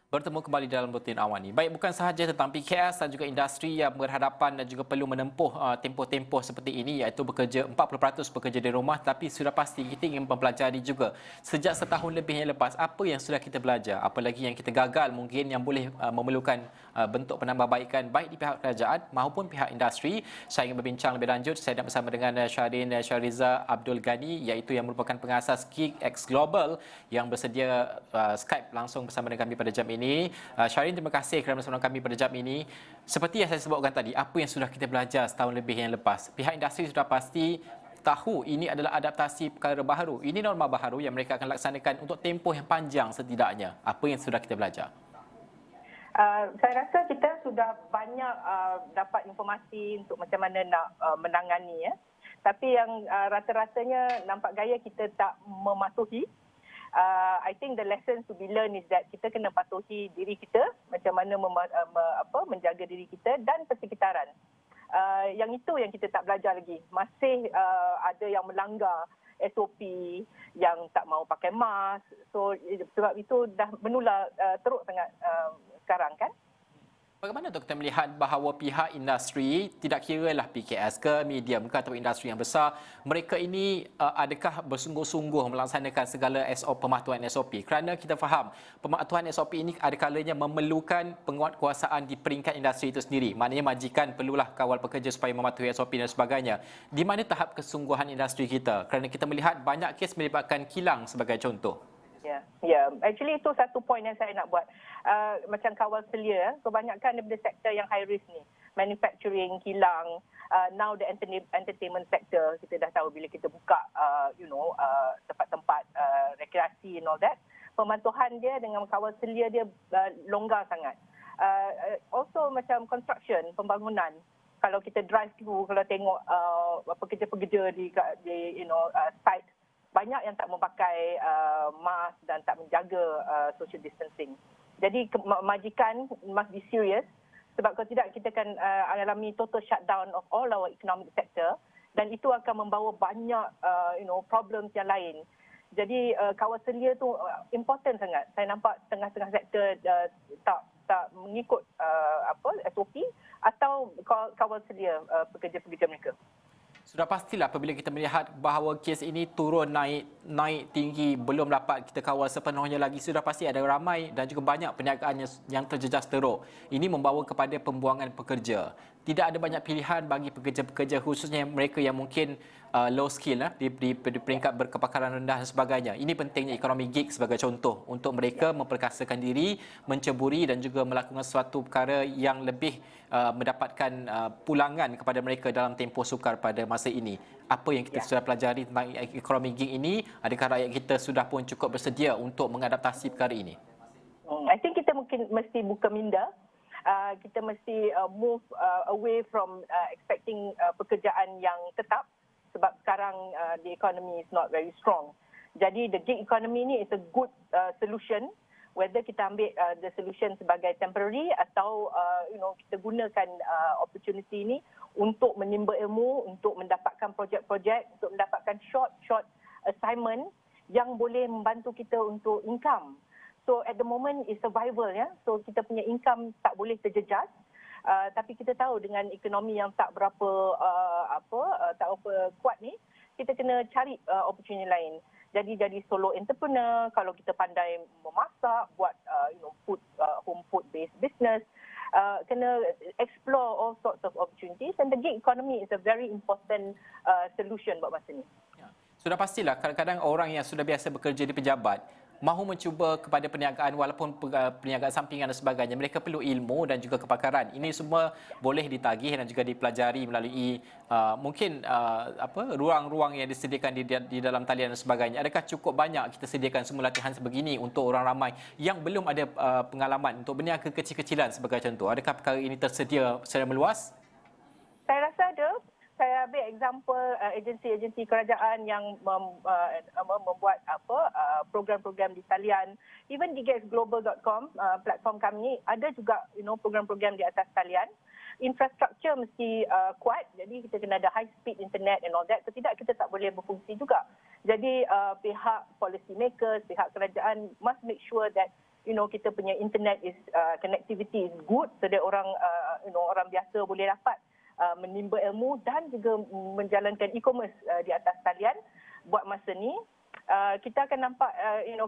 Bertemu kembali dalam Buletin Awan ini. Baik, bukan sahaja tentang PKS dan juga industri yang berhadapan dan juga perlu menempuh tempoh-tempoh seperti ini, iaitu bekerja 40% bekerja di rumah, tapi sudah pasti kita ingin mempelajari juga sejak setahun lebih yang lepas apa yang sudah kita belajar, apa lagi yang kita gagal mungkin yang boleh memerlukan bentuk penambahbaikan baik di pihak kerajaan maupun pihak industri. Saya ingin berbincang lebih lanjut. Saya dah bersama dengan Syarin Syariza Abdul Ghani, iaitu yang merupakan pengasas GigX Global yang bersedia Skype langsung bersama dengan kami pada jam ini. Syarin, terima kasih kerana bersama kami pada jam ini. Seperti yang saya sebutkan tadi, apa yang sudah kita belajar setahun lebih yang lepas? Pihak industri sudah pasti tahu ini adalah adaptasi perkara baharu. Ini norma baharu yang mereka akan laksanakan untuk tempoh yang panjang setidaknya. Apa yang sudah kita belajar? Saya rasa kita sudah banyak dapat informasi untuk macam mana nak menangani, ya. Tapi yang rata-ratanya nampak gaya kita tak mematuhi. I think the lesson to be learned is that kita kena patuhi diri kita, macam mana menjaga diri kita dan persekitaran. Yang itu yang kita tak belajar lagi. Masih ada yang melanggar SOP, yang tak mau pakai mask. So sebab itu dah menular teruk sangat sekarang, kan? Bagaimana untuk kita melihat bahawa pihak industri, tidak kiralah PKS ke, medium ke atau industri yang besar, mereka ini adakah bersungguh-sungguh melaksanakan segala pematuhan SOP? Kerana kita faham pematuhan SOP ini ada kalanya memerlukan penguatkuasaan di peringkat industri itu sendiri. Maknanya majikan perlulah kawal pekerja supaya mematuhi SOP dan sebagainya. Di mana tahap kesungguhan industri kita? Kerana kita melihat banyak kes melibatkan kilang sebagai contoh. Ya, actually itu satu point yang saya nak buat. Macam kawal selia, kebanyakan daripada sektor yang high risk ni, manufacturing, kilang, now the entertainment sector, kita dah tahu bila kita buka tempat-tempat rekreasi and all that, pematuhan dia dengan kawal selia dia longgar sangat. Also macam construction, pembangunan, kalau kita drive through, kalau tengok pekerja-pekerja di site, banyak yang tak memakai mask dan tak menjaga social distancing. Jadi majikan must be serious, sebab kalau tidak kita akan alami total shutdown of all our economic sector, dan itu akan membawa banyak problems yang lain. Jadi kawal selia tu important sangat. Saya nampak tengah-tengah sektor tak mengikut SOP atau kawal selia pekerja-pekerja mereka. Sudah pastilah apabila kita melihat bahawa kes ini turun naik tinggi, belum dapat kita kawal sepenuhnya lagi, sudah pasti ada ramai dan juga banyak perniagaan yang terjejas teruk. Ini membawa kepada pembuangan pekerja. Tidak ada banyak pilihan bagi pekerja-pekerja, khususnya mereka yang mungkin low skill di peringkat berkepakaran rendah dan sebagainya. Ini pentingnya ekonomi gig sebagai contoh untuk mereka memperkasakan diri, menceburi dan juga melakukan suatu perkara yang lebih mendapatkan pulangan kepada mereka dalam tempoh sukar pada masa ini. Apa yang kita sudah pelajari tentang ekonomi gig ini? Adakah rakyat kita sudah pun cukup bersedia untuk mengadaptasi perkara ini? I think kita mungkin mesti buka minda. Kita mesti move away from expecting pekerjaan yang tetap, sebab sekarang the economy is not very strong. Jadi the gig economy ni is a good solution, whether kita ambil the solution sebagai temporary atau kita gunakan opportunity ni untuk menimba ilmu, untuk mendapatkan projek-projek, untuk mendapatkan short assignment yang boleh membantu kita untuk income. So at the moment is survival, ya. So kita punya income tak boleh terjejas. Tapi kita tahu dengan ekonomi yang tak berapa kuat ni, kita kena cari opportunity lain. Jadi solo entrepreneur, kalau kita pandai memasak, buat home food based business, kena explore all sorts of opportunities, and the gig economy is a very important solution buat masa ni. Sudah pastilah kadang-kadang orang yang sudah biasa bekerja di pejabat mahu mencuba kepada perniagaan walaupun perniagaan sampingan dan sebagainya. Mereka perlu ilmu dan juga kepakaran. Ini semua boleh ditagih dan juga dipelajari melalui ruang-ruang yang disediakan di dalam talian dan sebagainya. Adakah cukup banyak kita sediakan semua latihan sebegini untuk orang ramai yang belum ada pengalaman untuk berniaga kecil-kecilan sebagai contoh? Adakah perkara ini tersedia secara meluas? Saya rasa ada. Saya ambil example agensi-agensi kerajaan yang membuat program-program di talian. Even di gigxglobal.com, platform kami, ada juga program-program di atas talian. Infrastruktur mesti kuat, jadi kita kena ada high speed internet and all that. Kalau tidak, kita tak boleh berfungsi juga. Jadi pihak policy makers, pihak kerajaan must make sure that kita punya internet connectivity is good, so that orang orang biasa boleh dapat menimba ilmu dan juga menjalankan e-commerce di atas talian buat masa ni. Kita akan nampak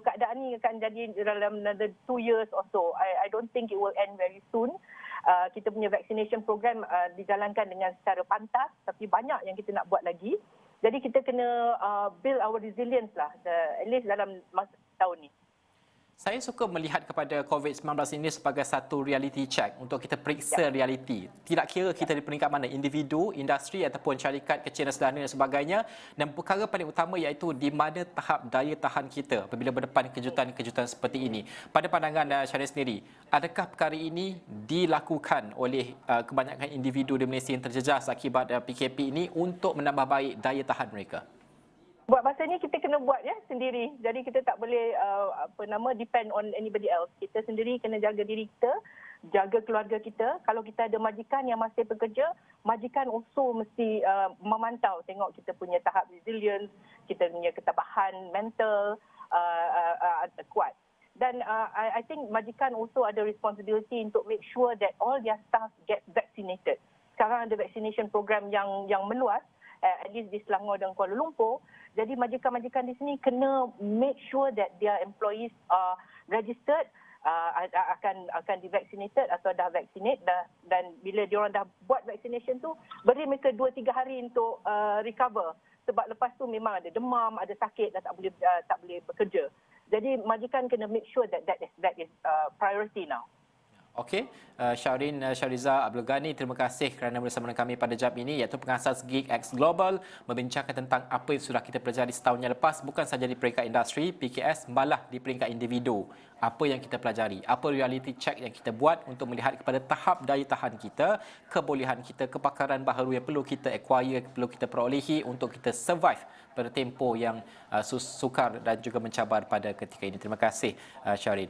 keadaan ni akan jadi dalam another 2 years or so. I don't think it will end very soon. Kita punya vaccination program dijalankan dengan secara pantas, tapi banyak yang kita nak buat lagi. Jadi kita kena build our resilience lah, at least dalam masa tahun ni. Saya suka melihat kepada COVID-19 ini sebagai satu reality check untuk kita periksa realiti. Tidak kira kita di peringkat mana, individu, industri ataupun syarikat kecil dan sederhana dan sebagainya. Dan perkara paling utama iaitu di mana tahap daya tahan kita apabila berdepan kejutan-kejutan seperti ini. Pada pandangan Syahrin sendiri, adakah perkara ini dilakukan oleh kebanyakan individu di Malaysia yang terjejas akibat PKP ini untuk menambah baik daya tahan mereka? Buat masa ni kita kena buat sendiri. Jadi kita tak boleh depend on anybody else. Kita sendiri kena jaga diri kita, jaga keluarga kita. Kalau kita ada majikan yang masih bekerja, majikan also mesti memantau, tengok kita punya tahap resilience, kita punya ketabahan mental kuat. Dan I think majikan also ada responsibility untuk make sure that all their staff get vaccinated. Sekarang ada vaccination program yang meluas, at least di Selangor dan Kuala Lumpur. Jadi majikan-majikan di sini kena make sure that their employees are registered, akan di-vaccinated atau dah vaccinate, dan bila diorang dah buat vaccination tu, beri mereka 2-3 hari untuk recover. Sebab lepas tu memang ada demam, ada sakit dan tak boleh bekerja. Jadi majikan kena make sure that is priority now. Okey, Syahrin Shahriza Abdul Ghani, terima kasih kerana bersama dengan kami pada jam ini, iaitu pengasas GigX Global, membincangkan tentang apa yang sudah kita pelajari setahun yang lepas, bukan sahaja di peringkat industri, PKS, malah di peringkat individu. Apa yang kita pelajari, apa reality check yang kita buat untuk melihat kepada tahap daya tahan kita, kebolehan kita, kepakaran baharu yang perlu kita acquire, perlu kita perolehi untuk kita survive pada tempoh yang sukar dan juga mencabar pada ketika ini. Terima kasih, Syahrin.